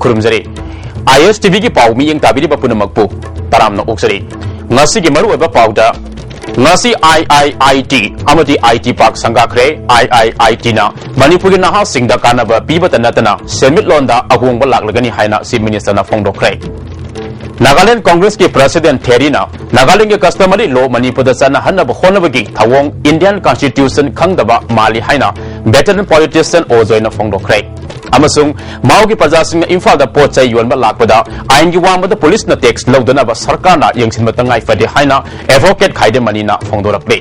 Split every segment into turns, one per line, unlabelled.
खुरुमजरी ISTV की पाव मियंग ताबिरी बपुनमकपु तरामना ओक्सरी ngasi ki maru oiba pawda ngasi IIIT amadi IT Park sangakre IIIT na Manipuri naha singda kanaba pibata natana semit londa ahungba laklagani haina Chief Minister na phongdokre Nagaland Congress ki President Therina Nagaland ke customary law Manipur da sana hanaba honabagi thawong Indian Constitution khangdaba mali haina veteran politician ozoina phongdokre amasung maugi prajasing Imphal da pot chai yonba lakpada ain gi wamba da police na tax lodana ba sarkar na yengsin matangai fade haina advocate khaide manina phongdorakle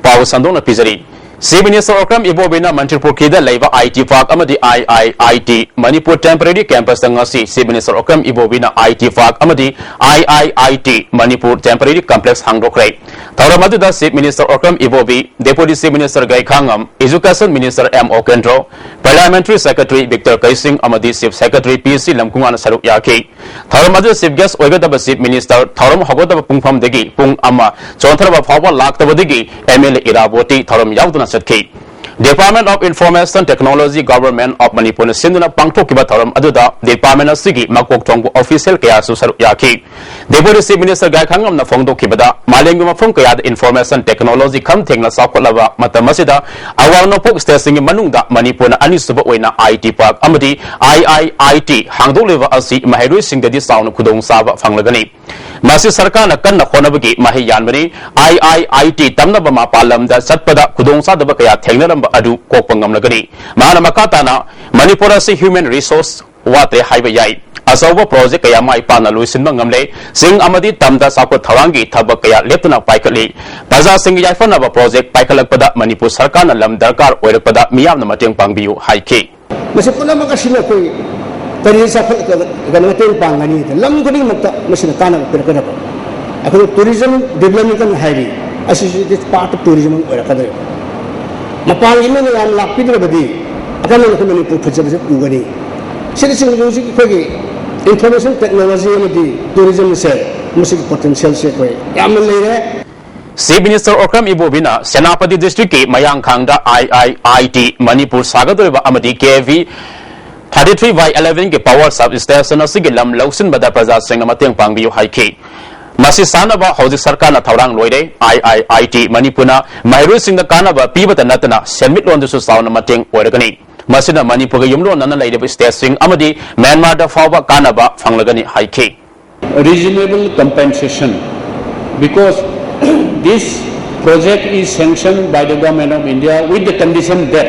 Power Sandona Pizari Chief Minister Okram Ibobina Manipur Kida Laiva IT Park Amadi IIIT Manipur Temporary Campus Ngasi Chief Minister Okram Ibobina IT Park Amadi IIIT Manipur Temporary Complex Hangdokre Tauramadu da Chief Minister Okram Ibobi Deputy Chief Minister Gai Khangam Education Minister M. Okendro Parliamentary Secretary Victor Kaising Amadi Chief Secretary PC Lamkungan Saruk Yaki Tauramadu Chief Guest Oigadaba Chief Minister Tauram Hogodaba Pungpam Degi Pung Amma Chontaraba Fawa Laktabadigi MLA Iraboti Tauram Yauduna Satki Department of Information Technology Government of Manipur Sinduna Pangto Kibataram Aduda Department of Sigi Makok Tongu Official Kayasu Saruk Yaki Deputy Chief Minister Gai Khangam na Phongdo Kibada Malenguma Phong Kayad Information Technology Kam Thengna Sakolava Matamasida Awang no Pok Station Manungda Manipur na Anisuba Oina IT Park Amadi IIIT Hangdo Leva Asi Mahirui Singdadi Sound Kudong Saba Fanglagani Masi Sarkar na Kanna Honabagi Mahiyanmani IIIT Tamnaba Mapalamda Satpada Kudong Sadaba Kaya Thengnaram Adu Kopangamlagani Mana Makatana Manipur si Human Resource Wate Highway Yai Asawa project kaya mai pana luisin mangamle sing amadi tamda sakot thawangi thabak kaya leptuna paikali baza sing yaifana ba project paikalakpada Manipur sarkar na lam darkar oirakpada miyam na mateng pangbiu haiki
masipuna makasina koi tari sa ganateng pangani lam guni makta masina kana perkada ako tourism development kan hairi associated part of tourism oirakada mapangi men yam lakpidra badi akan ko Manipur phajabse ugani citizen music kogi information technology and tourism se music potential se koi yam leire
Chief Minister Okram Ibobina Senapati District ke Mayang Khangda IIIT Manipur Sagadoriba Amadi KV 33/11 ke power substation asigi lam lausin bada praja sing amateng pangbiu haiki Masi sanaba hauji sarkar na thaurang loire IIIT Manipur na Mairu sing da kanaba pibata natana selmit londusu sauna mateng oiragani Masina Manipur ga yumlo nana laidaba station amadi Myanmar da fawa kanaba fanglagani haiki
reasonable compensation because this project is sanctioned by the government of India with the condition that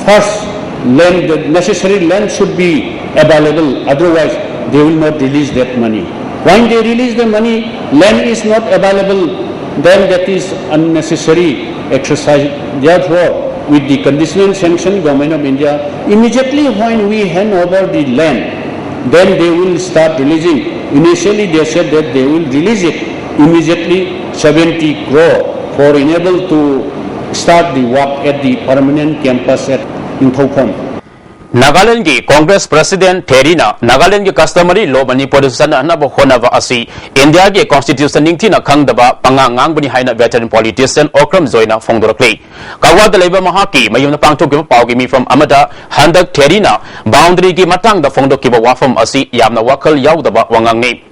first land, the necessary land should be available, otherwise they will not release that money. When they release the money, land is not available, then that is unnecessary exercise. Therefore, with the conditional sanction government of India, immediately when we hand over the land, then they will start releasing. Initially they said that they will release it immediately 70 crore for enable to start the work at the permanent campus at Inthopam.
Nagaland ki Congress President Therina Nagaland ki customary law Manipur sana na ba honava asi India ki constitution ningthi na khangdaba pangangang bani haina veteran politician Okram Zoina Phongdorakle Kawad leba mahaki mayum na pangthok ki pawgi mi from Amada Handak Therina boundary ki matang da phongdok ki wafam asi yamna wakal yaudaba wangangi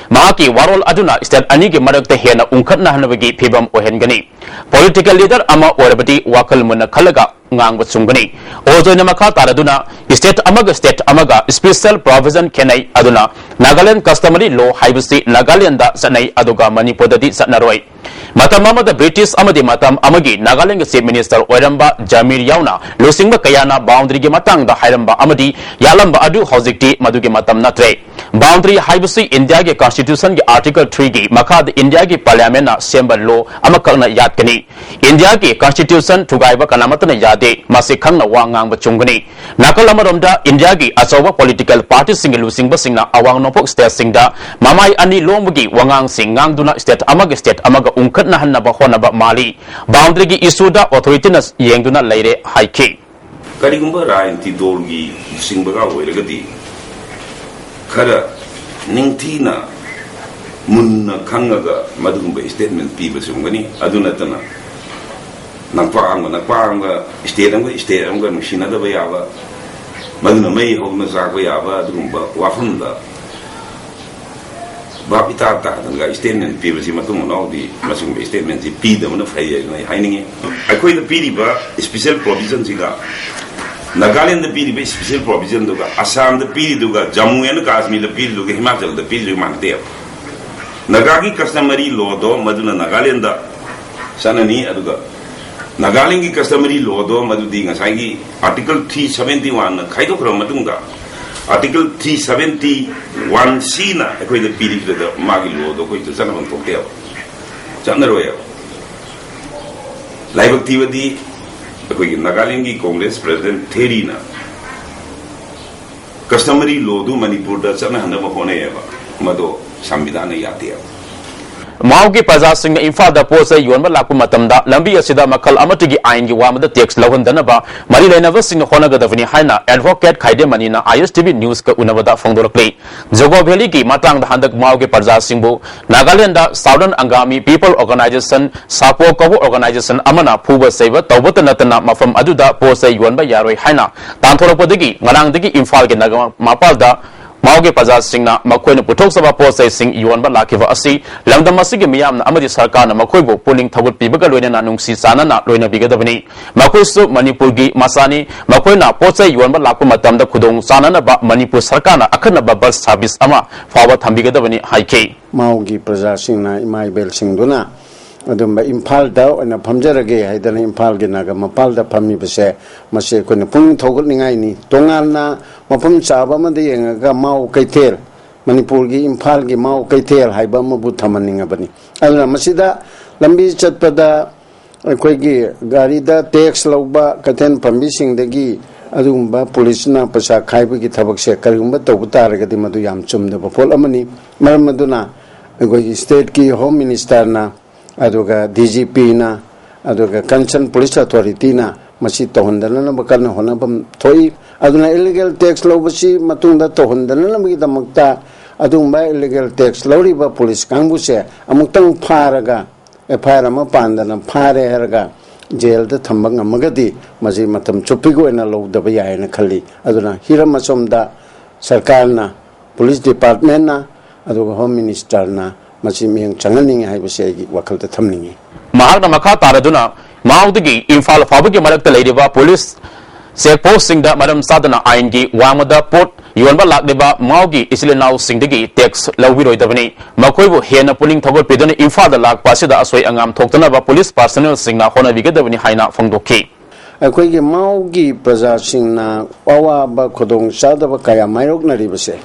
Mahaki warol aduna state ani ki marakta hena ungkhatna hanabagi phibam ohengani political leader ama orabati wakal munna khalaga ngang sungani ozoina makha taraduna state amaga special provision kenai aduna Nagaland customary law haibasi Nagaland da sanai aduga Manipur dadi sanaroi matam amada British amadi matam amagi Nagaland Chief Minister oiramba Jamir yauna losingba kayana boundary gi matang da hairamba amadi yalamba adu hojikti madugi matam natre boundary haibasi India ge constitution ge article 3 gi makha India ge parliament na semba law amakakna yatkani India ge constitution thugaiba kanamatna yade masi khangna wangang ba chungani nakalamaromda India gi achawa political party sing losingba singna awang nopok state singda mamai ani lomgi wangang singang duna state amaga ungkhatna hanna ba hona ba mali boundary gi issue da authority na yengduna leire haiki
karigumba rainti dolgi singbaga oiragadi khara ningthina munna khangaga madugumba statement piba sumgani adunatana nakpaanga state amga nushina da bayaba maduna mai hogna zakwa yaba adugumba wafunda bapita ta danga statement piba si matung no di masung statement si pida mana fai na hainingi akoi da pidi ba special provision siga Nagaland the pidi special provision duga Assam the pidi duga Jammu and Kashmir the pidi duga Himachal the pidi man there Nagagi customary law do maduna Nagaland sanani aduga Nagalingi customary law do madudi ngasai article 371 kaido kro madunga article 371 C na akoi the pidi the magi law do koi to sanaman tokte chandaroya live activity Nagaland Congress President Therina customary law do Manipur da sana handa mahone mado samvidhana yati
Maugi Paza Singh Imphal da Posa Yuan Laku Matamda Lambi Asida Makal Amatigi Ain Wamada tax Lawan Danaba Marila Never Sing Honaga Davini Haina Advocate Kaide Manina ISTV News Ka Unavada Fondorkley Jogo Veliki Matang the Handak Maugi Paza Singbo Nagaland Southern Angami People Organization Sapo Kabu Organization Amana Puba Saver Tawata Natana Mafam Aduda Posa Yuan Bayaro Haina Tantora Podigi Malang Digi Imphal Genagama Mapalda Mauge Paza Singna Makoina Putok Saba Posa Sing Yuan Balakiva Asi Lamdamasigi Miam Amadi Sarkana Makoibo pulling Tawut Pibaga Loina Nungsi Sana Loina Bigadavani Makusu Manipurgi Masani Makoina Posa Yuan Balaku Matamda Kudong Sana Ba Manipur Sarkana Akana Babal Service Ama Fawa Tambigadavani Haike
Maugi Paza Singna Imai Bel Singduna Adumba Imphal da and a Pamjarage Haidana Imphal Genaga Mapalda Pami Bese Mase Kuna Pung Togoningaini Tongana Mapum Sabama de Yanga Mau Kaitel Manipurgi Imphal Gi Mau Kaitel Haibama Butamaningabani Alna Masida Lambi Chatpada Quegi Garida Tex Lauba Katen Pambising the Gi Adumba Polisna Pasa Kaibagi Tabakse Karumba Tobutaraga de Maduyam Chum the Bapol Amani Marmaduna State Ki Home Minister na Aduga DGP na aduga concerned police authority na masi tohondana na bakal na honabam thoi aduna illegal tax lobasi matungda tohondana na magi damakta adumba illegal tax loriba police kangbu se amuktang pharaga FIR ma pandana phare herga jail da thambang amagadi masi matam chupigo na lodaba yae na khali aduna hiram asomda sarkar na police department na aduga home minister na Masi Ming Changaning Haibasegi Wakal the Tamning.
Mahagna Maka Taraduna, Maudigi, Imphal Fabiki Malak the Ladiva Police, Say posting the Madam Sadana Aingi, Wamada Port, Yuan Balakdeba, Maugi, Islinau Singdigi, Tex, Lawiro Davani, Makoivo, Hena pulling Tawar Pidon, Imphal the Lak Pasida Asway Angam Toktanaba Police Personnel Singna Hona Vigadavani Haina Fondoki.
A Quigi Maugi Praza Singna, Wawa Bakodong Sadaba Kaya Mayrok Naribase,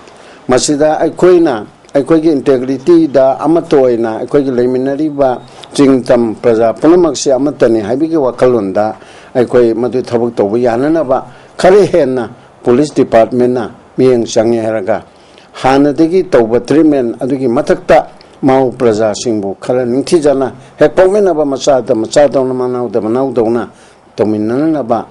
Masida Aquina. Aikogi integrity da amatoina aikogi leminari ba jingtam praja punamakse amatani haibigi wakalunda aikoi madu thabuk tobu yanana ba khare henna police department na miyeng change heraga hanadegi toba treatment adugi mathakta mau praja singbu khala ningthi jana hekpomena ba macha dona manau da manau dona tominana ba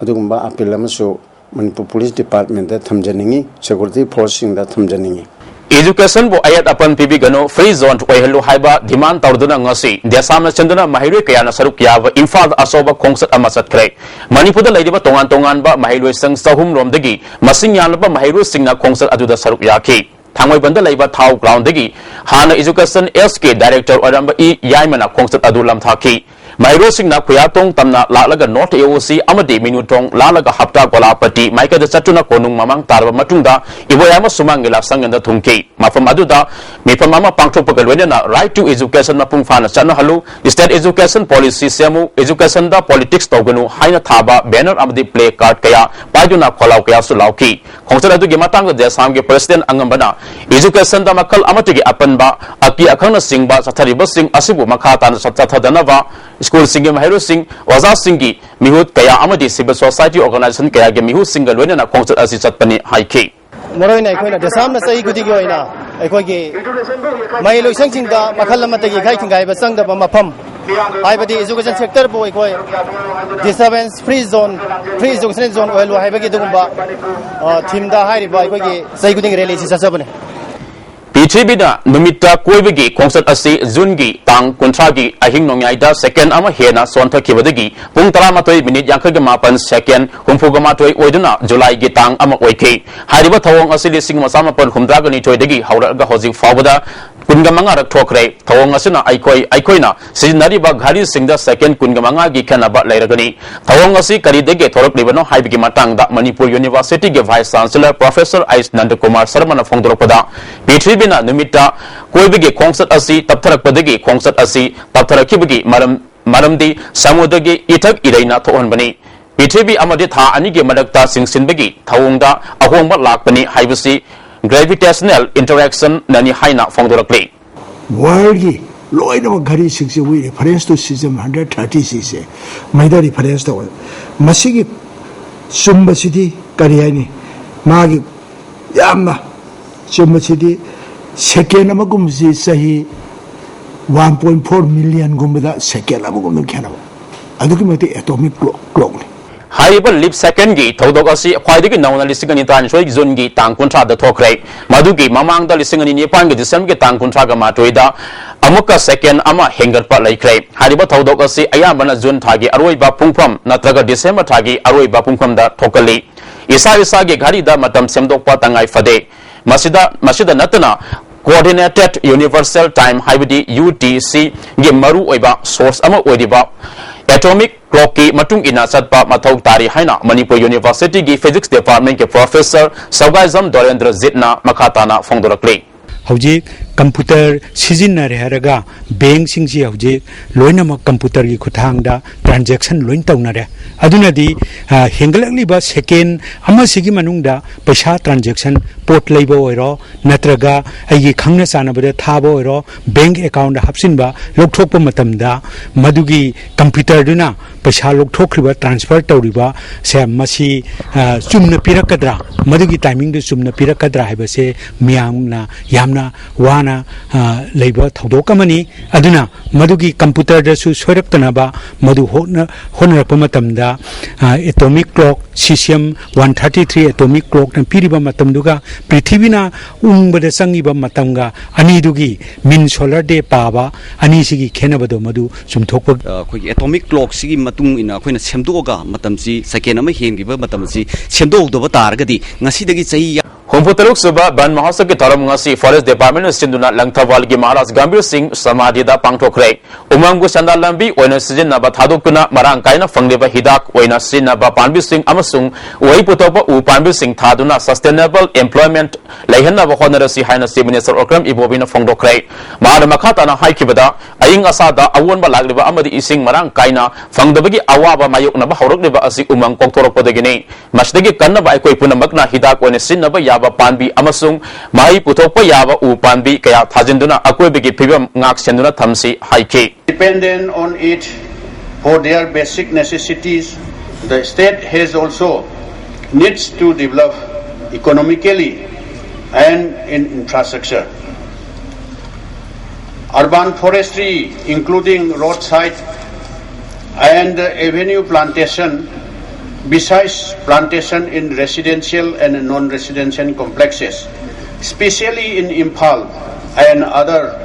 adugumba appeal amasu Manipur police department da thamjaningi security force sing da thamjaningi
Education bo ayat apan pibi gano free zone to hello haiba demand tawduna ngasi desam chandana mahirwe kayana saruk yawa Imphal asoba kongsat amasat kre Manipur da leidiba tongan ba mahirwe sang sahum romdagi masing yan ba mahirwe singna kongsat aduda saruk yaki thangoi banda leiba thau ground dagi hana education SK director oramba I yaimana kongsat adulam thaki Mahiro Singna Kuyatong Tamna Lalaga North AOC Amadi Minutong Lalaga Hapta Golapati Maika the Satuna Konung Mamang Tarva Matunda Iboyama Sumangila Sanganda Tunki Mafam Aduda Mipamama Pangto Pagalwena Right to Education Mapung Fana Chana Halu State Education Policy Semu Education da Politics Toganu Haina Thaba Banner Amadi Play Card Kaya Pajuna Kolau Kaya Sulauki Kongsara du Gimatang the Samge President Angambana Education da Makal Amatigi Apanba Aki Akana Singba Satariba Sing Asibu Makatan Satatadanava School Singh Mahiro Singh Waza Singhi Mihut Kaya Amadi Civil Society Organization Kaya Mihut Single Wena na Kongsat Asisatpani Haike
Moroina Koina the Sam Sai Gudigoina Ekogi Mahilo Singha Makalamati Kaikai Basang the Bamapam Ibadi education sector boy disturbance free zone free education zone oil Hibagi Dumba Timda Hariba Sai Guding releases as a
Pichibina Numita Koibigi concert asi Zungi Tang Kuntragi Ahing Nongaida second ama Hena Sonta Kibadigi Puntramatoi minute Yankagamapan second Humpugamatoi Oiduna July Gitang ama Oike Hariba Tawong Asili Sing Masamapan Humdragani Toidigi Hauraga Hosi Fawada Kungamanga Tokre Tawong Asuna Aikoina Sinariba Gari Singda second Kungamanga Gikanaba Lairagani Tawong Asi Karidege Torok Libano Haibigi Matang da Manipur University Vice Chancellor Professor Ais Nandakumar Sarmana Fongdoropada Pichibina Numita Koibigi concert asi Taptarakpadagi concert asi Taptarakibigi Maramdi Samudagi Itak Iraina Tohanbani Pichibi Amadi Tha Anigi Madakta Singsinbagi Tawongda Ahongba Lakbani Haibasi Gravitational Interaction Nani Haina Fongdorakli
Worldly Lloyd of Gary 60 we reference to system 130 cc Maida reference to Masigi Sumba City Kariani Magi Yama Sumba City second amagumzi sahi 1.4 million gumda second amagum Canada adukimati atomic clock
Haiba lip second gi Todogasi Quidigi Nauna Lisigani Tan Shoy Zungi Tankuntra the Tokre Madugi Mamang the Lisingani Nipan December Tankuntraga Matuida Amuka second ama Hengar Palakre Hariba Todogasi Ayamana Zun Tagi Aroiba Pungpam Natraga December Tagi Aroiba Pungpam da Tokali Isagi Garida Matam Semdok Patangai Fade Masida Natana Coordinated Universal Time Hybrid UTC Gimaru Oiba Source Ama Oidiba Atomic Clocky Matung Ina Satpa Matau Tari Haina Manipur University Gi Physics Department ke Professor Saugazam Dorendra Zitna Makatana Fongdorakli
Hojik computer Sizina Heraga Bang Singsi Hojik Loinama computer Gi Kutangda transaction Lointaunare Adunadi Hengalakli ba second Ama Sigi Manungda Pasha transaction port labor oiro Natraga Agi Kangna Sanabada Thabo oiro bank account Hapsinba Loktopa Matamda Madugi computer Duna Pasha Loktokriba transfer Tauriba Se Masi Sumna Pirakadra Madugi timing the Sumna Pirakadra Hebase Miamna Yamna Wana labor Todokamani Aduna Madugi computer Dasu Soraktanaba Madu Honapamatamda atomic clock cesium 133 atomic clock and Piriba Matamduga Prithivina Umbada Sangiba Matanga Anidugi Min Solar De Pava Anisigi Kenabado Madu Sumtopa
atomic clock Sigi Matung in a Queen Semdoga Matamsi Sakanama Hengiba Matamsi Semdo Targadi Nasidagi Say
Humputaluk Suba Ban Mahasaki Taramangasi Forest Department Sinduna Langtawal Gimaras Gambir Singh Samadida Pangtokre Umangu Sandalambi Oina Sijina Batadukuna Marang Kaina Fangliba Hidak Oina Sina Bapanbi Singh Amasung Waiputopa Upanbi Singh Taduna Sustainable Employment Lahana Honorasi Haina Minister Okram Ibobina Fongdokre Mara Makatana Haikibada Aying Asada Awan Balagriba Amadi Ising Marang Kaina Fangdabagi Awaba Mayuk Naba Horokliba Asi Umang Koktorokodegini Masdagi Kanaba Equipuna Magna Hidak Oina Sinaba Yaba Panbi Amasung Mai Putopa Yaba Upanbi Kaya Tajinduna Akwebigi Pibam Ngak Senduna Tamsi Haiki.
Dependent on it for their basic necessities, the state has also needs to develop economically and in infrastructure. Urban forestry, including roadside and avenue plantation, besides plantation in residential and non-residential complexes, especially in Imphal and other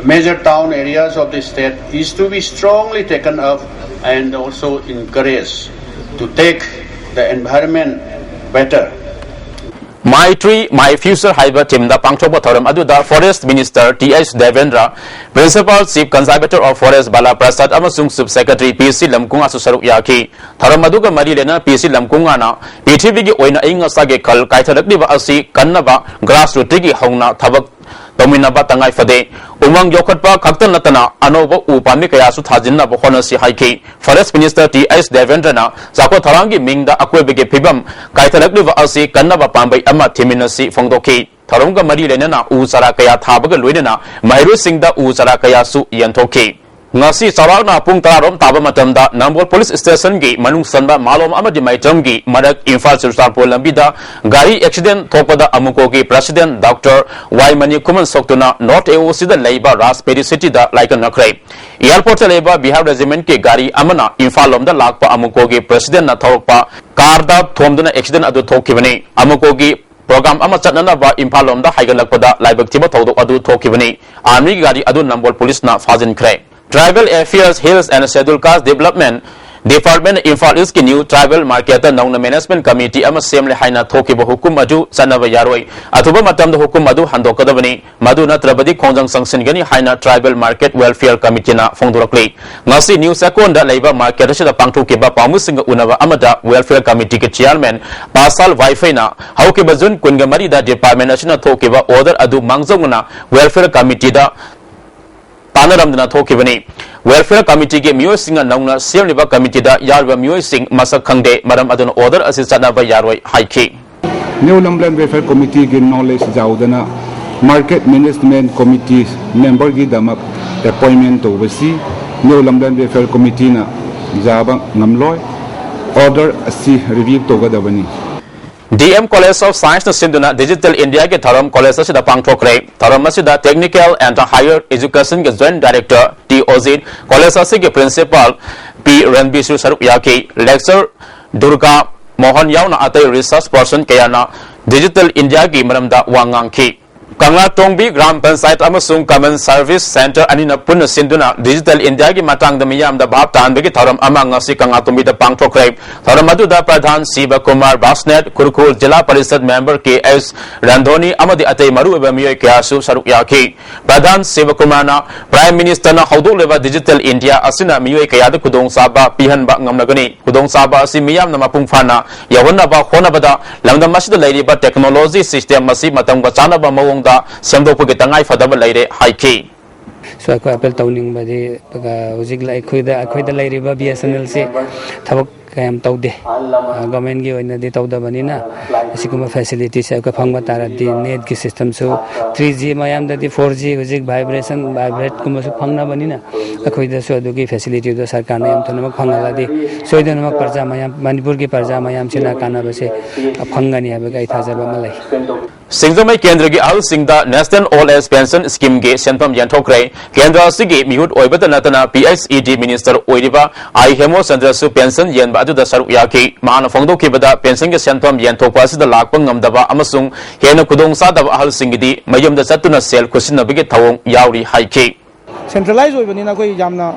major town areas of the state, is to be strongly taken up and also encouraged to take the environment better.
My Tree, My Future Haiba Timda Pangtoba Thoram Aduda Forest Minister T.S. Devendra, Principal Chief Conservator of Forest Bala Prasad Amasung Subsecretary P.C. Lamkunga Susaruk Yaki, Tharamaduga Marilena P.C. Lamkungana, PTVG Oina Inga Sage Kal Kaitarakdiva Asi, Kannaba, Grassrootigi Hongna, Tabak. Dominaba Tangai Fade, Umang Yokatpa, Kaktan Natana, Anobo, Upamikayasu Tajina, Bohonasi Haiki, Forest Minister T.S. Devendrana, Zako Tarangi Mingda Akwebege Pibam, Kaitalakliva Asi, Kanaba Pambai Ama Timinasi Fondoki, Tarunga Marilena, Usarakaya Tabaga Luina, Mairu Singda Usarakayasu Yantoki. Ngasi Sarakna Pung Tarom Tabamatamda, Nambol Police Station Gi, Manung Sanba, Malom Amadi Maitangi, Madak Infal Sirsalpo Lambida, Gari Accident Topada Amukogi, President Dr. Waimani Kuman Soktuna, North AOC the Labor Raspberry City da like a Nakre. Airport Labor Bihar Regiment Ki Gari Amana, Infalom the Lakpa Amukogi, President Natorpa, Karda Tomduna Accident Adu Tokivani, Amukogi, program ama chatnanaba Imphal lomda haigalakpada laibak thiba thodok adu thokibani army gari adu Nambol police na fajin khre Tribal Affairs Hills and Scheduled Caste Development Department Imphal East ki new tribal market nauna management committee ama semle haina thokiba hukum adu chanaba yaroi athuba matamda hukum adu handokadabani madu natrabadi khongjang sanction gani haina tribal market welfare committee na fongdurakli ngasi new second da leiba market asida pangthokiba pamusinga unaba amada welfare committee ke chairman pasal wifi na haukiba jun kunga mari da department asina thokiba order adu mangjongna welfare committee da Tanaramdana Thokibani Welfare Committee ke Mio Singh Nauna Sirniba Committee da Yarba Mio Singh Masak Khangde Madam Adon Order Assistant by Yarway Haiki
New Lamland Welfare Committee ke knowledge Jaudana Market Management Committee member ki damak appointment oversee New Lamland Welfare Committee na Jaba Namloy Order Asi review Togadabani
DM College of Science na Sinduna Digital India ke Tharam College asida pangthokre Tharam asida Technical and Higher Education ke Joint Director T Ozid College asige Principal P Ranbi Saruk Yaki Lecturer Durga Mohan Yauna atai research person kayana Digital India ki maramda wangang ki Kanga Tongbi Gram Panchayat amasung Common Service Center anina punna sinduna Digital India ki matang da miyam da bhab tanbegi tharam ama ngasi Kanga Tongbi da pangthokre tharam adu da Pradhan Siva Kumar Basnet Kurkul Jila Parishad member KS Randhoni amadi atai maru eba miyoy kyasu saruk yaki Pradhan Siva Kumar na Prime Minister na haudok leba Digital India asina miyoy kaya da kudong saba pihan ba ngamnagani kudong saba asi miyam na mapung fana yawana ba khona bada lamdam masida lairiba technology system masi matam ga chana ba mawong Sendok tangai fadaba laire haiki
so ko apel tawning badi hojik la khoida lairiba BSNL se thabak kayam tawde government gi oina de tawda banina asikuma facility se ko phangba tara di net ki system so 3G mayam da di 4G hojik vibration vibrate kuma so phangna banina khoida so adugi facility do sarkar na yam thonama phangala di soidanama parja mayam Manipur ki parja mayam china kana base phangani habe gai thajaba malai
Singzamai Kendra gi Al Singda National Old Age Pension Scheme ge senpam yanthokre Kendra sigi mihut oibata natana PSED Minister oiriba I Hemo Sandrasu pension yen ba adu da saruk yaki mahana phongdoki bada pension ge senpam yanthokpa sida lakpa ngamdaba amasung hena kudong sadaba Al Singidi mayum da satuna sel kusinna bige thawong yauri haiki
Centralize oibanina koi jamna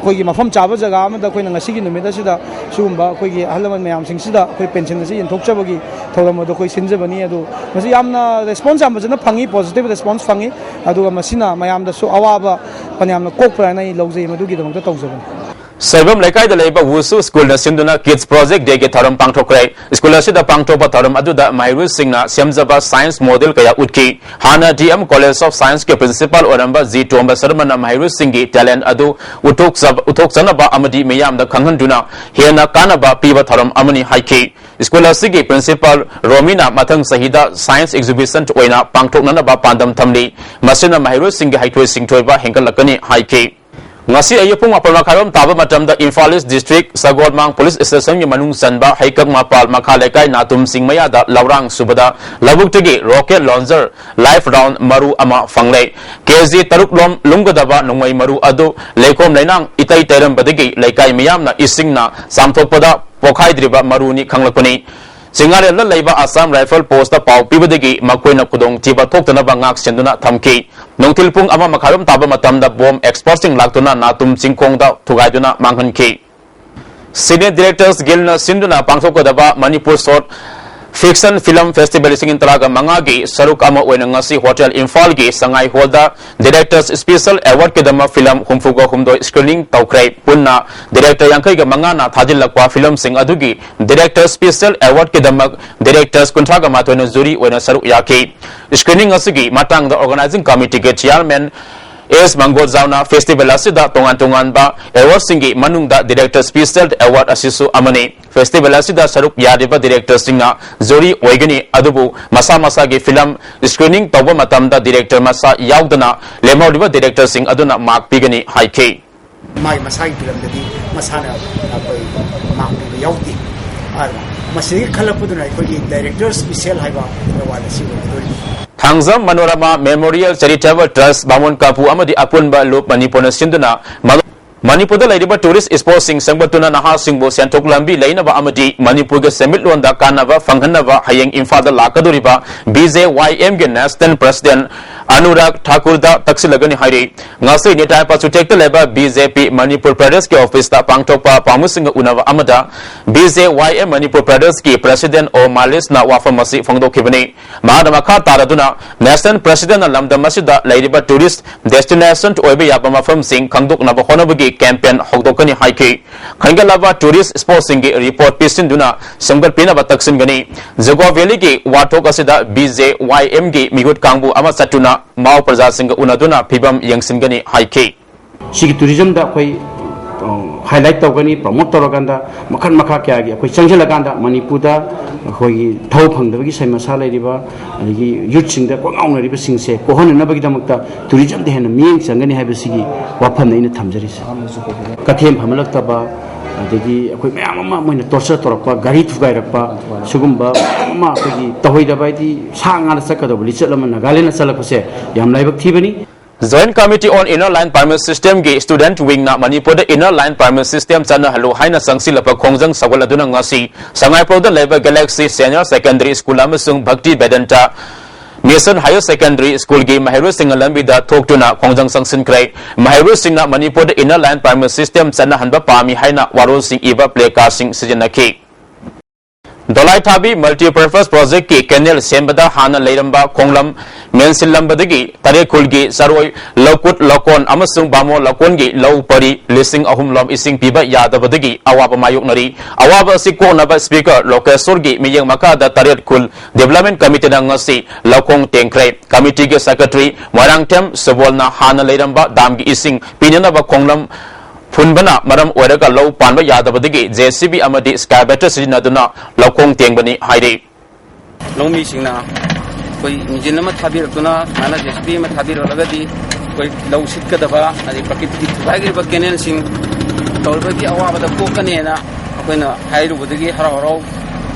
koi mafam chaba jaga amada koi ngasi gi numeda sida sugumba koi gi halaman mayam sing sida koi pension si yanthokchabagi thoram do koi sinjabani adu masi yamna response amajana phangi positive response phangi adu masina mayam da so awaba panyamna kokpra nai lojei madu gi damang da tawjabani
Servam Lekai the Labor Wusu School na Sinduna Kids Project Day Taram Pangtokre School Asida Pangtopa Taram Aduda Mairu Singna Siamzaba Science Model Kaya Utki Hana DM College of Science ke Principal Oramba Z Tomba Sarmana Mairu Singi Talent Adu Utok Sanaba Amadi Mayam the Kanhanduna Hena Kanaba Piva Taram Amani Haiki School Asigi Principal Romina Matang Sahida Science Exhibition to Oina Pangtok Nanaba Pandam Tamli Masina Mairu Singi Haitwe Singtoiba Henkalakani Haiki Ngasi ayupung apalmakarom taba matamda Imphal East District Sagodmang Police Station yang manung sanba haikak mapal makalekai natum singmaya da laurang subada labuk tegi rocket launcher life round maru ama fanglei KZ taruk lom lunggadaba nungmai maru adu lekom lainang itai teram badagi laikai miyam na ising na samthok pada pokhai driba maru ni khanglakpani Singare la leiba Assam Rifle Post pau pibadagi makoina kudong tiba thoktana bangak senduna thamki nongtilpung ama makharam taba matamda bomb exporting laktuna natum singkong da thugaiduna manghanki Senior Directors Guild na sinduna pangthokadaba Manipur Short Fiction Film Festival singin talaga mangagi saruk ama oina ngasi Hotel Imphal gi sangai holda Directors Special Award kedama film humfugo humdo screening tawkrai punna Director yangkai ga mangana thajilakwa film sing adugi Directors Special Award kedama Directors kuntraga matona juri oina saruk yaki screening asigi matang the organizing committee ke chairman Es Manggo Zauna Festival asida tongan ba award singi manungda Director Special Award asisu amani Festival asida saruk yadiba Director singa zori oigani adubu masa gi film screening tawba matamda Director masa yaudana lemodiba Director sing aduna mark pigani haike
mai masai film dadi masana koi mark yaudi masih khalapuduna koi Director Special haiba award asisu
Hangzam Manorama Memorial Charitable Trust Bamun Kapu Amadi Apunba Loop Manipur Sinduna Manipur da laiba tourist spot sing sangbatuna naha singbo sentok lambi lainaba amadi Manipur ga semit londa kanaba fanghanaba hayeng Imphal da lakaduriba BJYM ge national president Anurag Thakur da taksilagani hairi ngasi ni tai pa chutek ta leba BJP Manipur Pradesh ke office ta pangthokpa pamusing unava amada BJYM Manipur Pradesh ki president o malis na wafamasi phangdokhibani mahadama kha taraduna national president lamdam masida laiba tourist destination to oibe yaba mafam sing khangdok na ba honabagi campaign hogdokani haiki khangalaba tourist spot sing report pisin duna samgal pina ba taksin gani Jago Valley ki wathok asida BJYM gi migut kangbu ama satuna Mao Praja Singh Unaduna Pibam Yangsin Gani Haiki.
Sigi tourism da koi highlight tawgani promote tawraganda makhan makha kya gi koi changjilaganda Manipur da koi thau phangdabagi sai masala riba agi youth sing da kongaung riba sing se kohon na bagi damakta tourism de hen mieng changani haiba sigi wafam na ina thamjari kathem phamalak taba adagi koi mayam ama moina torcha torakpa gari thugai rakpa sugumba ama koi tawai da baidi sanga sakada buli chalama nagalena chalakuse yam laibak thibani.
Joint Committee on Inner Line Permit System gi student wing na Manipur da Inner Line Permit System chana halu haina sangsi lapa khongjang sagol aduna ngasi sangai pro da level Galaxy Senior Secondary School amasung Bhakti Vedanta Mission Higher Secondary School gi Mahiru Singh lambi da thoktuna khongjang sangsin krai Mahiru Singh na Manipur da Inner Line Permit System chana hanba pami haina warol sing iba play card sing sijanaki Dolai Thabi Multi-Purpose Project ki Canal Sembada Hana Leiramba Konglam Mensilambadagi Tare Kulgi Saroi Lokut Lokon Amasung Bamo Lokon gi Low Pari Listing Ahum Lom Ising Piba Yadabadagi Awaba Mayuk Nari Awaba Siko Naba Speaker Loka Surgi Miyang Makada Taret Kul Development Committee na ngasi Lokong Tengkrai Committee ge Secretary Marang Tem Sebolna Hana Leiramba Damgi Ising Pinyanaba Konglam Funbana Maram Oraga Low Panba Yadabadagi JCB Amadi Skybetter Sinaduna Lokong Tengbani Haidi
Lomi Singna Koi Nijinama Tabirtuna Mana JCB Matabir Lagadi Koi Low Sitkadaba and the Pakiti Bagri Bakan Sing Tolbaki Awa the Pokanena Akuna Haidu Budagi Hararo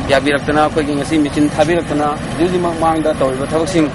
Yabiratana Koking a Simichin Tabiratana Yuzima Manga Tolba Sing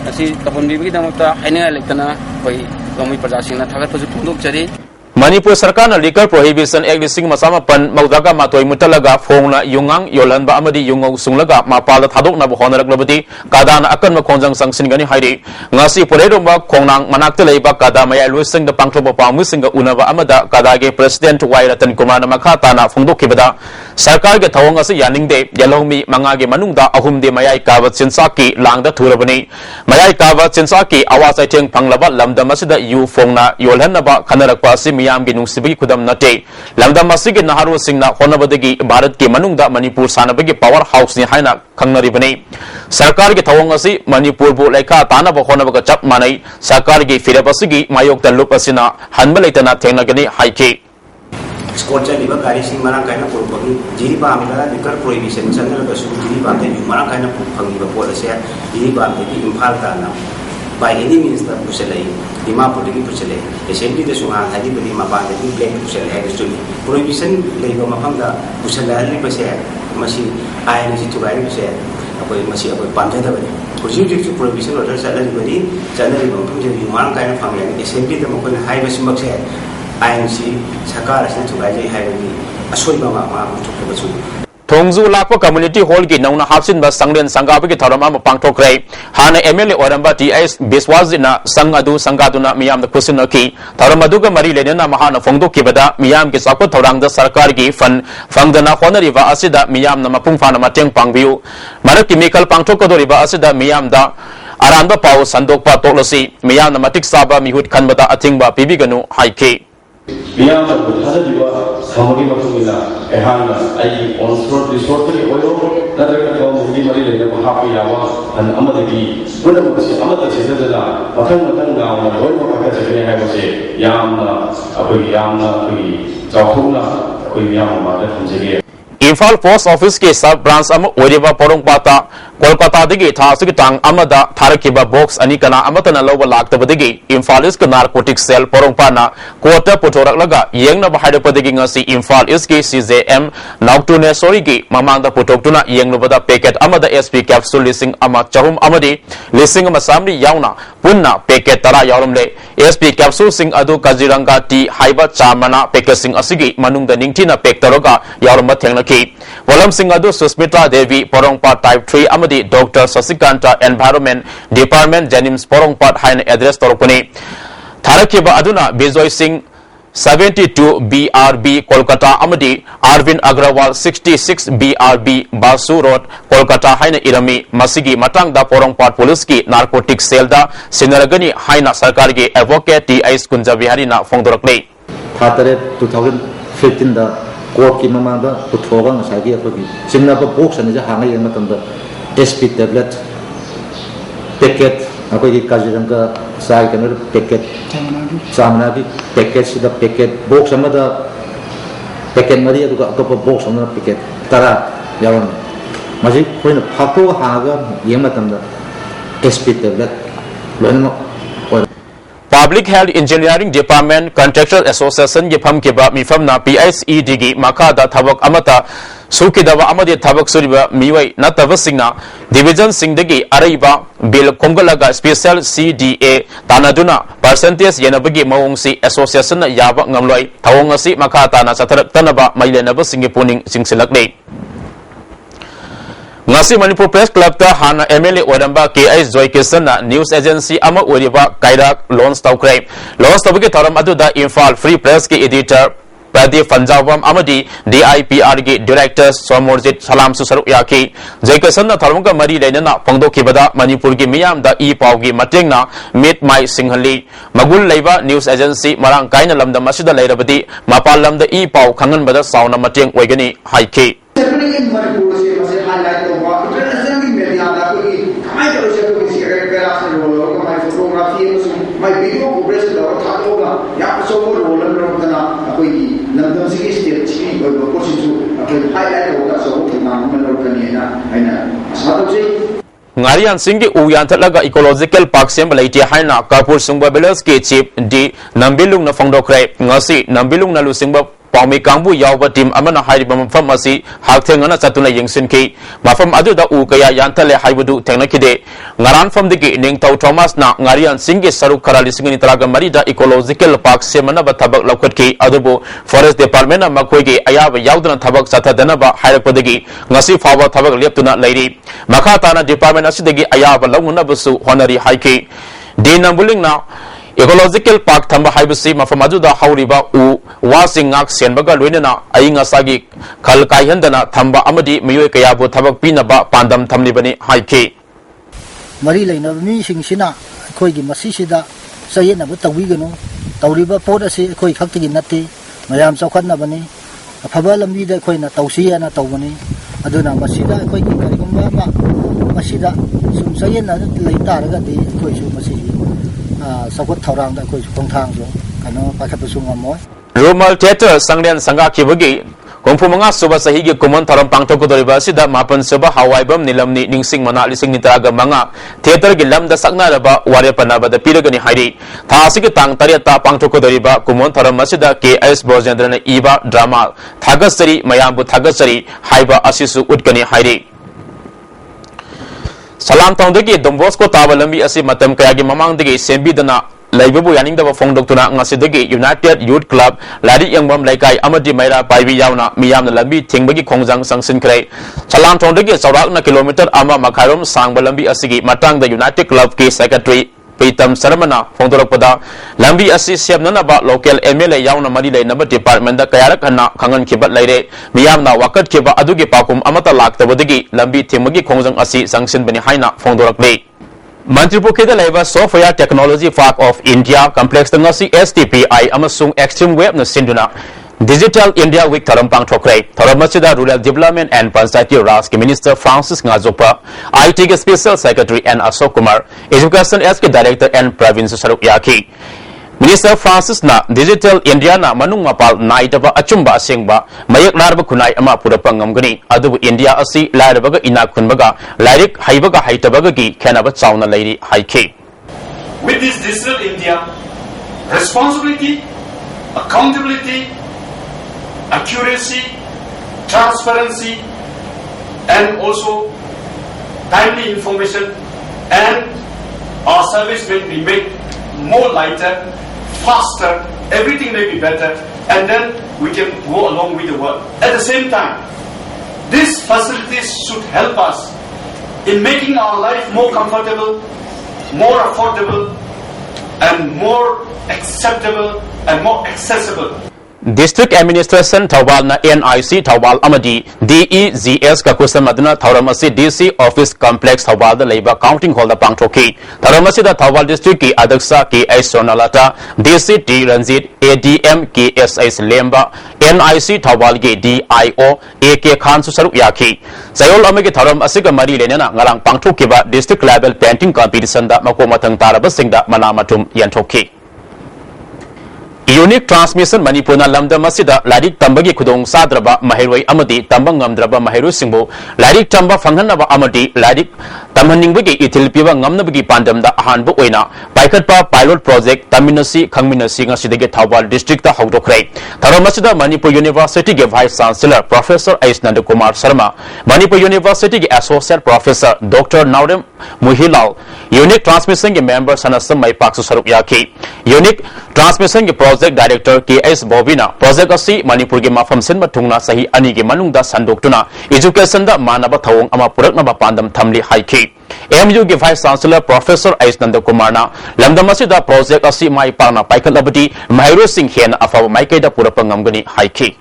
Asi Tapundi Damata Haina Electana Koi Lomi Pajasina Tagapazu Chari
Manipur Sarkar na Liquor Prohibition Act lising masama pan Maudaga Matoi Mutalaga Fongna Yungang Yolanba Amadi Yungong Sunglaga Mapala Thadok na Bohonarak Labati Kadana Akan Makonjang Sangsin Gani Haidi Ngasi Puredumba Kongnang Manakta Leiba Kada Maya Lusing the Pangtoba Pamusing Unava Amada Kadage President Wairatan Kumana Makatana Fungdo Kibada Sarkar ge Tawangasi Yaning de Yalomi Mangage Manungda Ahum de Mayai Kavat Sinsaki Langda Turabani Mayai Kavat Sinsaki Awasai Teng Panglaba Lamda Masida Yu Fongna Yolhanaba Kanarak Pasi Miyam gi nungsibagi kudam nate lamdam masigi naharu singna honabadagi Bharat ki manungda Manipur sanabagi power house ni haina khangnaribani sarkar gi thawang asi Manipur bu lekha tanaba honabaga chap manai sarkar gi firabasigi mayok talup asina hanba leitana thengnagani haiki
Skorja liba gari sing marang kaina purpagi jiri bamda liquor prohibition channel ga su jiri bamda marang kaina purpagi ba policy jiri bamda ki Imphal dana by any means the Puselay, Dimapur the Puselay, essentially the Sunga, Hadibudi Mapa, the Blake Pusel, actually. Prohibition, Lego Mapanga, Pusela, Pase, Masi, I am to write to say, about Masi about Pantha. Proceeded to prohibition or salary, salary, one kind of family, essentially the Mokan High Westmark said, I am see Sakara to write a highway, a Solima to the
Thongzu Lakwa Community Hall gi nauna hapsin ba sanglen sangabi gi tharama ma pangthokrai hana MLA oramba TIS Beswazina sangadu sangaduna miyam da kusina ki tharamadu ga mari lenena mahana phongdo kibada miyam gi sakwa thorang da sarkar gi fan fangdana honariba asida miyam na mapung fana mateng pangbiu marak chemical pangthokadoriba asida miyam da aranda pau sandokpa toklosi miyam na matik saba mihut khanbada athingba pibiganu haike
Miyam da thadadiba samagi matungina ehana ai on-road resort ki oyo nadraga ko mugi mari lena happy yawa an amadagi puna musi amada chedada matang ga on oyo ka chene hai bose yamna apoi chawthuna apoi miyam ma da thamjege
Imphal Post Office ke sub branch ama oiriba porongpata Kolkata digi thasig tang amada tharakiba box ani kana amatana loba laktabadigi Imphal East narcotic cell porongpana quota putoraklaga yengna bahadapadigi ngasi Imphal East ki CJM nautune sorry ki mamangda putoktuna yenglubada packet amada SP capsule lising ama chahum amadi lising ama samri yauna punna packet tara yaurumle SP capsule sing adu Kaziranga T haiba chamana packet sing asigi manungda ningtina pack taroga yauruma thengnaki Walam sing adu Susmita Devi porongpa type 3 amadi Dr. Sasikanta Environment Department Janims porongpat hain address torpuni Tharakiba aduna Bijoy Singh 72 BRB Kolkata amadi Arvind Agrawal 66 BRB Basu Road Kolkata haina irami masigi matang da porongpat police ki narcotic cell da sinaragani haina sarkar ki advocate T.I. Kunja Bihari na phongdorakle
Thatare 2015 da court ki mamanda puthoga ngasagi akogi sinna ba box ani ja hanga yeng matam da SP tablet packet akogi Kaziranga sai kaner packet samna bi packet sida packet box amada packet mari adu ka box amna packet tara yawan maji koina phako hanga yeng matam da SP tablet loina
Public Health Engineering Department Contractor Association Yepam Kiba Mifamna PISED Makada Thabak Amata Sukidava Amadi Thabak Suriba Miway Natavasingna Division Singdagi Araiba Bill Kongalaga Special CDA Tanaduna Percentage Yanabagi Mawongsi Association Yaba Ngamloy Tawongasi Makatana Satarak Tanaba Mailenaba Singapuning Singsilakle Ngasi Manipur Press Club ta hana MLA Odamba KS Joy Kisana News Agency ama Uriba Kairak Loans Tawkray Loans Tawki Taram Aduda Imphal Free Press ki editor Pradeep Panjabam Amadi DIPR ki director Somorjit Salam Susaruk Yaki Joy Kisana Taramka Mari Lenana Pongdo Kibada Manipur ki Miyam da E Paugi Matingna Meet My Singhali Magul Laiba News Agency Marang Kaina Lamda Masida Lairabadi Mapal Lamda E Pau Kangan Bada Sauna Mating Wagani Haiki
highlight of what internationally media that we might also do is here my photography my video coverage the thatoga ya so mo role na koi lamdam sigi state chi ko ko su highlight of that so na man kani na aina sadam
Ngarian Singi Uyan Talaga Ecological Park Sembaliti Haina Kapur Sungba Belas K Chip D Nambilung na Fongdokre Ngasi Nambilung na Lusingba Pami Kambu Yawa Team Amana Haibam Famasi Haktengana Satuna Yingsinki Mafam Aduda Ukaya Yantale Haibudu Tenakide Ngaran from the Ning Tau Thomas na Ngarian Singi Saru Karali Singini Traga Marida Ecological Park Semana Batabak Lakotki Adubo Forest Department Makwegi Ayaba Yaudana Tabak Satadanaba Hairakodegi Ngasi Fawa Tabak Leptuna Lady Makatana Department Asidegi Ayaba Laguna Basu Honari Haiki Dinambuling na Ecological Park Tamba Haibasi Mafamaduda Hauriba U Wasingak Senbaga Luinana Ainga Sagi Kalkai Hendana Tamba Amadi Miyo Kayabu Tabak Pinaba Pandam Tamlibani Haiki
Marila Mi Singshina Koigi Masisida Sayena Butawigano Tauriba Podasi Koi Hakti Nati Mayam Sakana Bani Pabala Mida Koina Tausia and Tawani Aduna Masida Koigi Karigumba Masida Sum Sayena Laitaraga de Koisu Masi Sakut Taurang da Koi Kongtang so Kano Pakapusuma Moy
Rumal Theater Sanglen Sanga Kibagi Kumpumanga Suba Sahigi Kuman Taram Pangtoko Sida Mapan Suba Hawaibam Nilamni Ningsing Mana Lising Nitaga Manga Theater Gilam da Sagnaraba Wariapanaba the Piragani Haidi Tasiki Tang Tariata Pangtoko Doriba Kuman Taram Masida KS Bojandrana Iba Drama Tagasari Mayambu Tagasari Haiba Asisu Utkani Haidi Salam Tondagi Dombosco Tavalambi Asi Matam Kayagi Mamang Digi Sembidana Laibu Yaning the Fongdokuna Ngasidagi United Youth Club Ladi Yangbam Laikai Amadi Maira Paibi Yauna Miyam Lambi Tingbagi Kongjang Sangsin Kray Salam Tondagi Sarakna Kilometer Ama Makarum Sang Balambi Asigi Matang the United Club Ki Secretary Pitam Saramana Fongdorakpada Lambi Asi Siamnaba local MLA Yauna Marile Number Department the Kayarakana Kangan Kibat Laire Miyamna Wakat Kiba Adugi Pakum Amata Lak the Wadigi Lambi Timagi Kongjang Asi Sangsin Beni Haina Fongdorakle Manipur Keda Leva Software Technology Park of India Complex the Ngasi STPI Amasung Extreme Web na Sinduna Digital India Week Tarampang Tokray Taramachida Rural Development and Panchayati Raj Minister Francis Ngazopa IT Special Secretary and Ashok Kumar Education SK Director and Province Saruk Yaki Minister Francis na Digital India na manung mapal naitaba achumba asengba mayak larba kunai ama purapa ngamgani adubu India asi larabaga inakunbaga lairik haibaga haitabaga gi khenaba chawna lairi haike.
With this Digital India, responsibility, accountability, accuracy, transparency, and also timely information, and our service will be made more lighter, faster, everything may be better, and then we can go along with the world. At the same time, these facilities should help us in making our life more comfortable, more affordable, and more acceptable and more accessible.
District Administration Thawal na NIC Thawal amadi DEGS ka kusam aduna Thawramasi DC Office Complex Thawal da leiba Counting Hall da pangthoki Thawramasi da Thawal District ki Adaksa KI Sonalata DC T Ranjit ADM KSS Lemba NIC Thawal gi DIO AK Khan su saruk yaki Sayol amagi Thawram asiga mari lenana ngarang pangthoki ba district level painting competition da makomatang taraba singda manamatum yanthoki Unique Transmission Manipur na lamda masida ladik tambagi khudong sadraba mahirwai amadi tambang ngamdraba mahiru singbo ladik tamba fanghanaba amadi ladik tamhaningbagi ithilpiba ngamnabagi pandamda ahanbu oina paikhatpa pilot project taminasi khangminasi ngasidagi Thawal district ta hawdokre tharomasida Manipur University ge Vice Chancellor Professor Aisnand Kumar Sharma Manipur University ge Associate Professor Dr. Naurem Muhilal Unique Transmission ge member sanasam mai paksu saruk yaki Unique Transmission ge Project Director KS Bobina Project asi Manipur ge mafam sin matungna sahi ani ge manungda sandoktuna education da manaba thawong ama puraknaba pandam thamli haiki MU ge Vice Chancellor Professor Aisnand Kumar na lamdamasi da project asi mai parna paikhalabadi Mahiro Singh hen afaba maike da purapa ngamgani haiki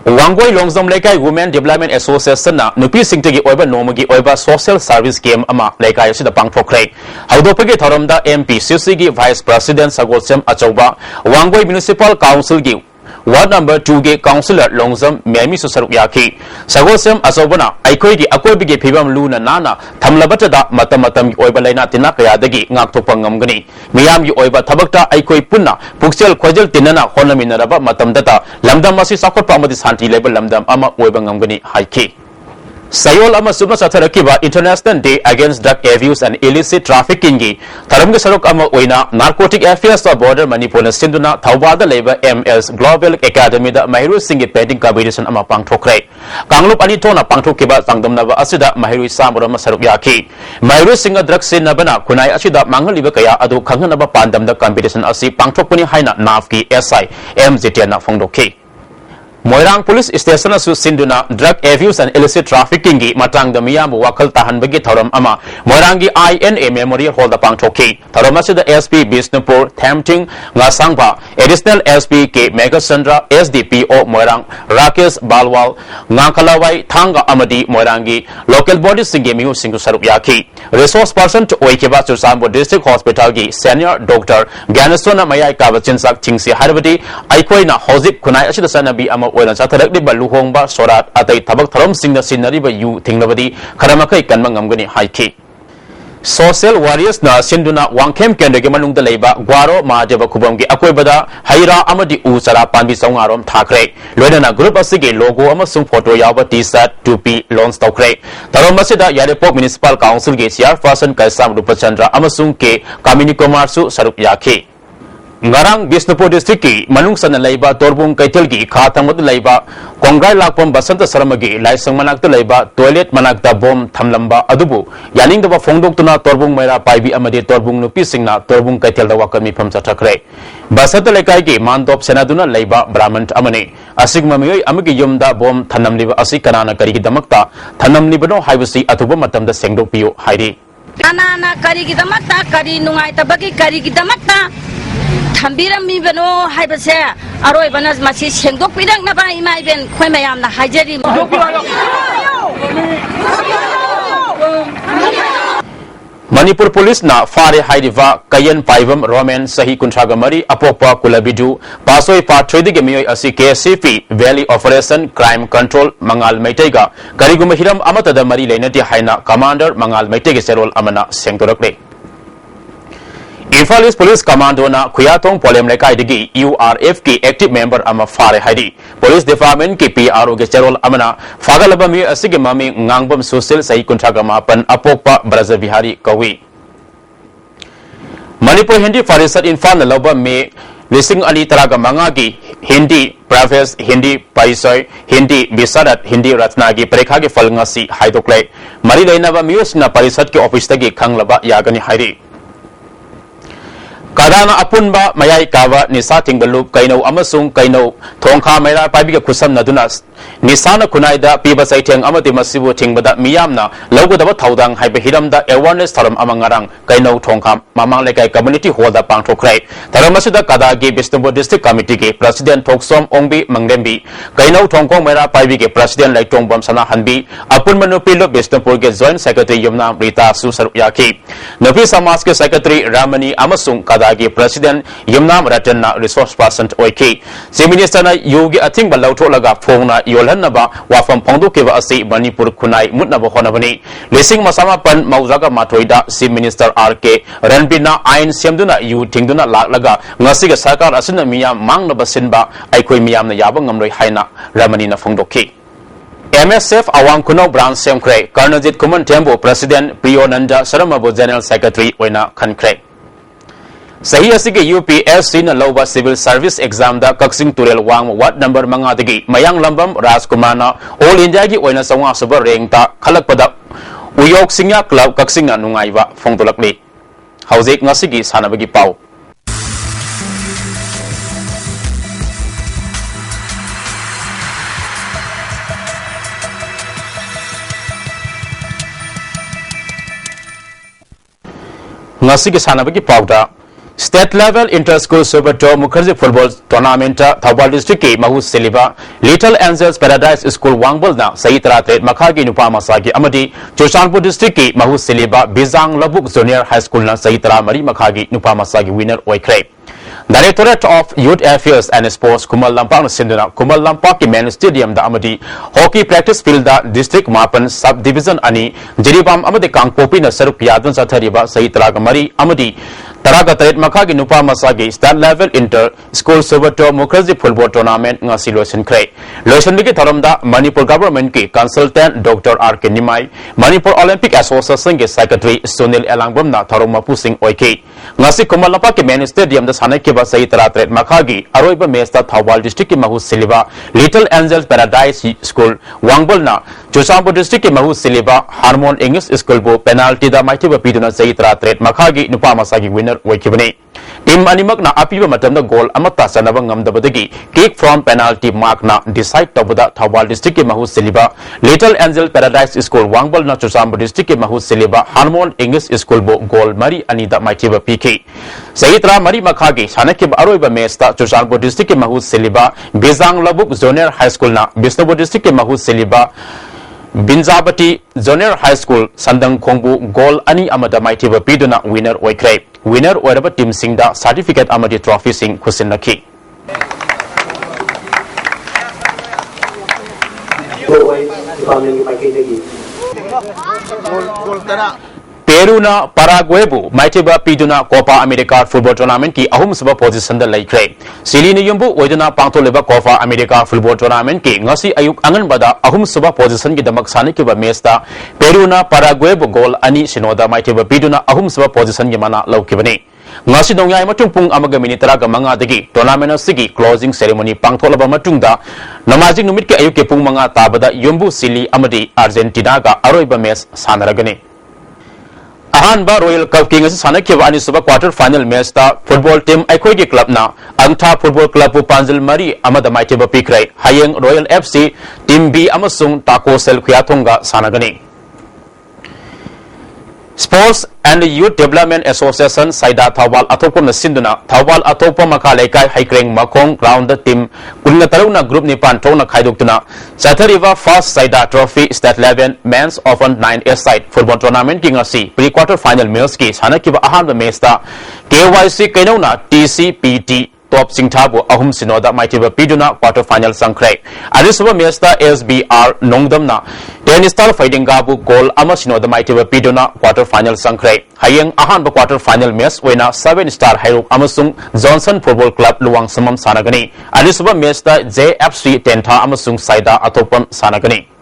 Wangoi Longzam Lekai Women Development Association na nupi singtagi oiba nomagi oiba social service game ama lekai asida pangthokre haudopagi thoramda MPCC gi Vice President Sagosem Achauba Wangoi Municipal Council gi Ward number 2 ge Councillor Longzam Memi Susaruk Yaki Sagosem Achobana aikoi gi akobi gi phibam luna nana thamlabata da matamatam gi oiba laina tina kaya dagi ngakthokpa ngamgani miyam gi oiba thabakta aikoi punna puksel khojel tinana honaminaraba matamdata lamdam asi sakhotpa amadi santi level lamdam ama oiba ngamgani haiki Sayol ama subna satharakiba International Day Against Drug Abuse and Illicit Trafficking gi tharamge sarok ama oina Narcotic Affairs of Border Manipur na sinduna Thawbada leba MS Global Academy da Mahiru Singh painting competition ama pangthokre Kanglup ani thona pangthokiba sangdamnaba asida Mahiru samura ma sarok yaki Mahiru Singh drug sin nabana kunai asida manghaliba kaya adu khanghanaba pandamda competition asi pangthokpani haina NAFki SI MZT na phongdoki Moirang Police Station su sinduna drug abuse and illicit trafficking gi matang da miyam wakal tahan bagi thoram ama Moirang gi INA Memorial Hall da pangthoki thoram asida SP Bisnupur Thamting ngasangba additional SP ke Megasandra SDPO Moirang Rakesh Balwal ngakalawai thanga amadi Moirang gi local body singe miu singu sarup yaki resource person to oikeba Sambo District Hospital gi senior doctor Gyanasona Mayai Kabachin sak chingsi harbadi aikoina hozik kunai asida sanabi ama oilan satharak di baluhong ba sorat atai tabak tharom singna sinari ba yu thinglabadi kharamakai kanma ngamgani haiki Social Warriors na sinduna wangkem kendege manung da leiba gwaro majaba khubam gi akoibada haira amadi u chara panbi songarom thakre loina group asige logo amasung photo yawa t-shirt 2p launch tokre tarom masida Yarepok Municipal Council ge chairperson Kaisam Rupachandra amasung ke Kamini Kumar su saruk yakhi Ngarang Bisnupur District ki manung sana leiba torbung kaitel gi khathamut leiba Kongrai lakpam Basanta Saramagi laisang manakta leiba toilet manakta bom thamlamba adubu yaning daba phongdoktuna torbung maira paibi amadi torbung nupi singna torbung kaitel da wakami pham chathakre Basanta lekai gi mandop senaduna leiba Brahman amane asigma miyoi amagi yumda bom thanamliba asikanana kari gi damakta thanamlibano haibasi atuba matamda sengdokpiyo hairi
Anana kari gi damakta kari nungai tabagi kari gi damakta Thambirami bano haibase aroi banas masi sengdok pidak na ba imai ben khoi mayam na hajari
Manipur Police na fare haidiva kayen paibam Roman sahi kuntragamari apokpa kulabidu pasoi pa thredige miyoi asi KCP Valley Operation Crime Control Mangal Maitaiga kariguma hiram amatada mari leinati haina Commander Mangal Maitege serol amana sengtorakle Imphal East Police Commando na Khuyatong Polem Lekai digi URF ki active member ama fare haidi Police Department ki PRO ke Cherol amana fagalaba mi asige mami ngangbam social sai kunthagama pan apokpa Braza Bihari kawi Manipur Hindi Farisat Infal na loba me Lising ani taraga mangagi Hindi Preface Hindi Paisoy Hindi Bisarat Hindi Ratnagi Prekha ke fal ngasi haidokle Mari lainaba mius na Parisat ki office tagi khanglaba yagani hairi Kadana apunba mayai kawa nisa tingbalu kaino amasung kaino thongkha maira paibi ke khusam naduna nisana kunaida piba saitheng amati masibu tingbada miyamna logudaba thaudang haibe hiramda awareness tharam amangarang kaino thongkha mamang lekai community hall da pangthokrai tharamasuda kadagi Bishnupur district committee ke president Thoksom Ongbi Manglembi kaino thongkong maira paibi ke president Laitongbam Sana Hanbi apunma nupilo Bishnupur ke joint secretary Yumna Rita Susar Yaki Napi Samaj ke secretary Ramani amasung Kadagi president Yumna Ratanna resource person oiki Chief minister na yogi ating balauto laga phongna yolhanaba wafam phongdo keba asi Manipur kunai mutnaba honabani lising masama pan mauzaga matoida Chief minister RK Ranbina ain semduna yu tingduna laklaga ngasiga sarkar asina miyam mangnaba sinba aikoi miyam na yaba ngamroi haina Ramani na phongdoki MSF Awang Kuno Brown Semkre Karnajit Kuman Tembo President Priyonanda Saramabu General Secretary Oina Khankre Sahi asige UPSC na loba civil service exam da Kaksing Turel Wang Wat number manga digi Mayang Lambam Rajkumana All India gi oina sawa suba reng ta khalakpada Uyok Singya Club Kaksing na nungaiba phongtolakli Hauzik ngasigi sanabagi pau Ngasigi sanabagi pau da State level inter-school Super Tour Mukherjee football tournament Thawbal district ki Mahu Seliba Little Angels Paradise School Wangbol na Sahitrate Makhagi Nupa Masagi Amadi Choshanpur district ki Mahu Seliba Bizang Labuk Junior High School na Sahitra Mari Makhagi Nupa Masagi winner oikre Directorate of Youth Affairs and Sports Kumal Lampak Sinduna Kumal Lampak ki main stadium da Amadi hockey practice field da district Mapan subdivision ani Jiribam Amadi Kangpopi na Saruk Yadun Sathariba Sahitra Mari Amadi Taraga Tarit Makhagi Nupa Masagi State Level Inter School Super Tour Mukherjee Football Tournament ngasi loisin kre. Loisin bigi tharamda Manipur Government ki Consultant Dr. R.K. Nimai, Manipur Olympic Association ki Secretary Sunil Elangbam na tharoma pusing oiki. Ngasi Kumalapa ki main stadium da sanai kiba sahi tarat Makhagi aroiba mesta Thawbal district ki Mahu Seliba Little Angels Paradise School Wangbol na Choshanpur district ki Mahu Seliba Harmon English School bo penalty da maitiba piduna sahi tarat Makhagi Nupa Masagi winner Wakibani. Team Animak na apiba matam na goal amata sanabang ngamdabadagi kick from penalty mark na decide tabuda Thawbal district ki Mahu Seliba Little Angel Paradise School Wangbol na Choshanpur district ki Mahu Seliba Harmon English School bo goal mari anida maitiba PK Sahitra Mari Makhagi Sanakiba Aroiba Mesta Choshanpur district ki Mahu Seliba Bizang Labuk Junior High School na Bishnupur district ki Mahu Seliba Binjabati Junior High School Sandang Khongbu goal ani amada maitiba piduna winner oikre winner oiraba team singda certificate amadi trophy sing khusinaki Peru na Paraguay bu maitiba piduna Copa America football tournament ki ahum suba position da laikre Sili ni yumbu oiduna pangtoleba Copa America football tournament ki ngasi ayuk angan bada ahum suba position ki damak sani ki ba mesta Peru na Paraguay bu goal ani sinoda maitiba piduna ahum suba position ki mana laukibani ngasi dongyai matung pung amaga minitara ga manga dagi tournament sigi closing ceremony pangtolaba matungda namajing numit ki ayuk ke pung manga tabada yumbu Sili amadi Argentina ga aroiba match sanaragani Ahanba Royal Cup King as Sanakiva and Suba quarter final match the football team Aikogi Club na Angta Football Club Panjil Mari Amada Maitiba Pikrai Hayang Royal FC Team B Amasung Tako Sel Kuyatunga Sanagani Sports and Youth Development Association Saida Thawbal Atopon Sinduna Thawbal Atopa Makalaikai Haikreng Makong Ground the team Kulnataruna Group Nipan Tona Kaiduktuna Sathariva First Saida Trophy State 11 Men's Open 9 side Football Tournament Kingasi Pre-quarter final Milski Hanakiba Ahan the Mesta KYC Kenona TCPT top singthabu ahum sinoda maitiba piduna quarter final sangkre arisuba mesta SBR nongdamna tennis star fighting gabu goal ama sinoda maitiba piduna quarter final sangkre hayeng ahan quarter final match wena 7 star hairuk amasung Johnson Football Club luwang samam sanagani arisuba mesta JFC tentha amasung saida atopam sanagani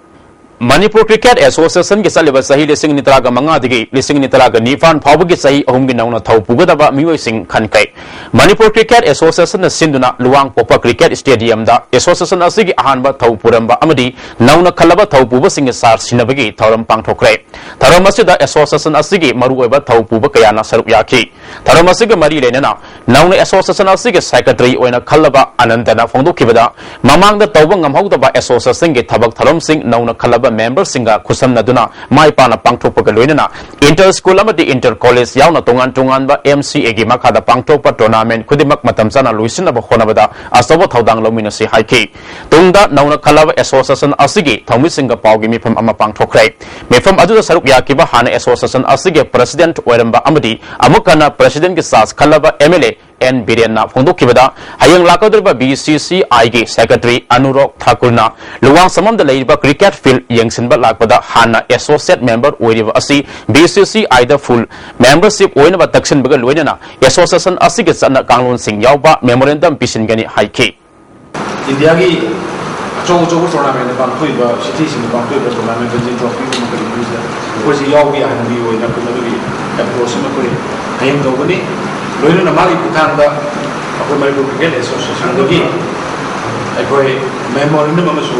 Manipur Cricket Association ki saliba sahi lising nitraga manga digi lising nitraga nifan phabu ki sahi ahum gi nauna thau pugadaba miwai sing khankai Manipur Cricket Association na sinduna luwang popa cricket stadium da association asigi ahanba thau puramba amadi nauna khalaba thau puba sing sar sinabagi thoram pangthokre thoram asida association asigi maru oiba thau puba kayana saruk yaki thoram asigi mari lenana nauna association asigi secretary oina khalaba anandana phongdokibada mamangda tawba ngamhaudaba association ki thabak thoram sing nauna khalaba member singa khusam naduna mai pana pangthokpa ka loinana inter school amati inter college yauna tongan tongan ba MCA gi makhada pangthokpa tournament khudimak matam chana loisina ba khonabada asobo thodang lomina si haiki tungda nauna khalaba association asigi thomi singa pawgi mifam ama pangthokrai mifam aduda saruk yakiba hana association asigi president oiramba amadi amukana president gi sas khalaba MLA N Birena phongdokibada hayang lakadriba BCCI gi secretary Anurok Thakurna luwang samamda leiba cricket field yengsinba lakpada hana associate member oiriba asi BCCI da full membership oinaba taksin baga loinana association asi ge sanna kanglon sing yawba memorandum pisingani haiki
India gi chou tournament ban thuiba city sing ban thuiba tournament jin trophy ko makari buja ko ji yawi hanbi oina ko nabi approach ma kori hayang dogani loina mali putanda ako Manipur Cricket Association dogi akoi memorandum amasu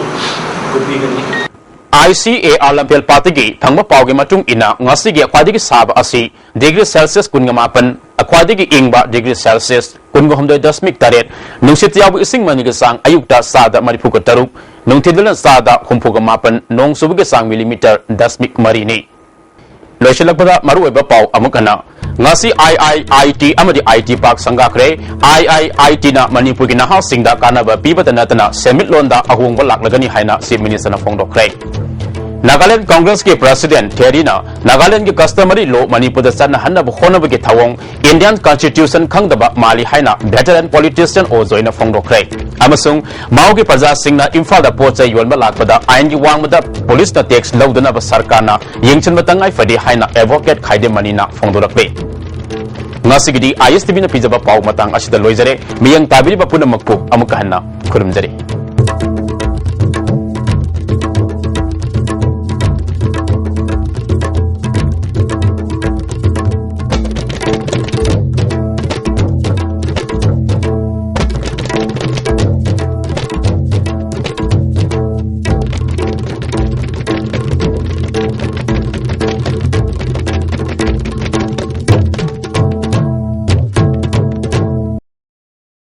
kupigani
ICA Olympic Party gi thangma pawge matung ina ngasi gi khwadi gi sab asi degree Celsius kunngamapan akhwadi gi ingba degree Celsius kungomdoi dasmik taret nungsit yabu ising mani gi sang ayukta sada maripu ko taruk nungtidlan sada khumpuga mapan nong subu gi sang millimeter dasmik marini loisilakpada maru eba paw amukana ngasi IIIT amadi IT Park sangakre IIIT na Manipur gi naha singda kanaba pibata tana semit londa ahungba laklagani haina si minister na phongdokre Nagaland Congress ke President Terina Nagaland ke customary law Manipur da sanna hanna bu khona gi thawong Indian Constitution khangdaba mali haina veteran politician o joina phongdokre amasung mao gi praja singna imphal da pochai yolma lakpada ain gi wangmada police na tax lawdana ba sarkar na yengchin matangai fadi haina advocate khaide manina phongdorakle ngasigidi ISTV na pijaba paw matang asida loizare miyang tabiri ba punamakpu amuka hanna kurumjari